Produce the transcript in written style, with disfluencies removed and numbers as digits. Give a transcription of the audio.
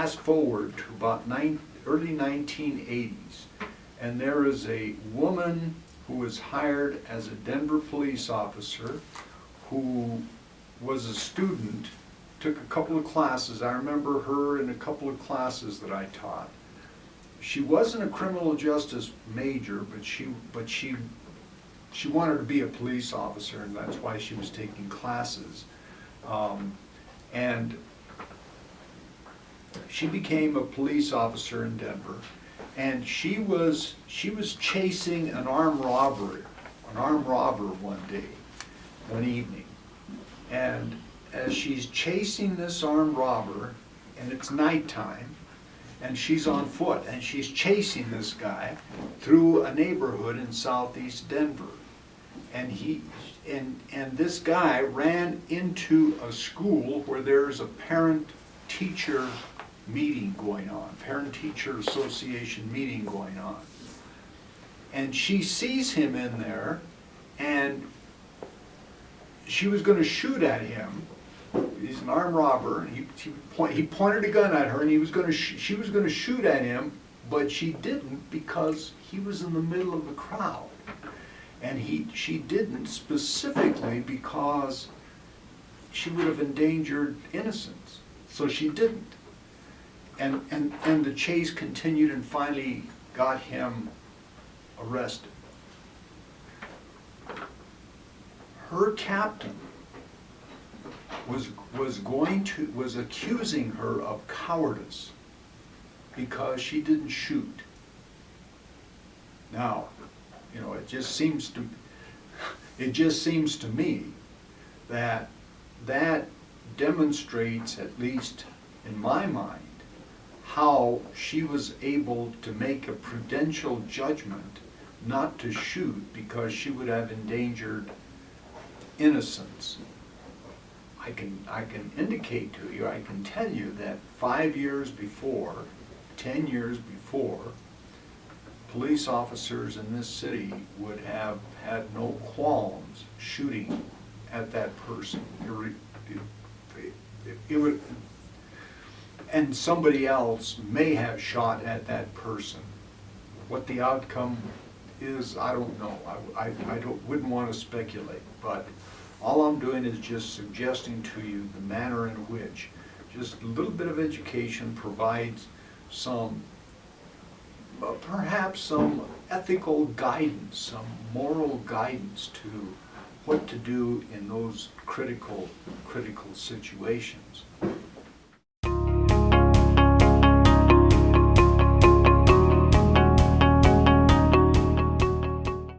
fast forward to about early 1980s, and there is a woman who was hired as a Denver police officer who was a student, took a couple of classes. I remember her in a couple of classes that I taught. She wasn't a criminal justice major, but she wanted to be a police officer, and that's why she was taking classes. And she became a police officer in Denver, and she was chasing an armed robber one day, one evening. And as she's chasing this armed robber, and it's nighttime, and she's on foot, and she's chasing this guy through a neighborhood in southeast Denver. And this guy ran into a school where there's a parent-teacher meeting going on, parent-teacher association meeting going on. And she sees him in there, and she was going to shoot at him. He's an armed robber, and he pointed a gun at her, and she was going to shoot at him, but she didn't because he was in the middle of the crowd. And she didn't specifically because she would have endangered innocents. So she didn't. And the chase continued and finally got him arrested. Her captain was accusing her of cowardice because she didn't shoot. Now, you know, it just seems to me that demonstrates, at least in my mind, how she was able to make a prudential judgment not to shoot because she would have endangered innocents. I can indicate to you, I can tell you that 5 years before, 10 years before, police officers in this city would have had no qualms shooting at that person. It would, and somebody else may have shot at that person. What the outcome is, I don't know. I wouldn't want to speculate, but all I'm doing is just suggesting to you the manner in which just a little bit of education provides some, perhaps some ethical guidance, some moral guidance to what to do in those critical situations.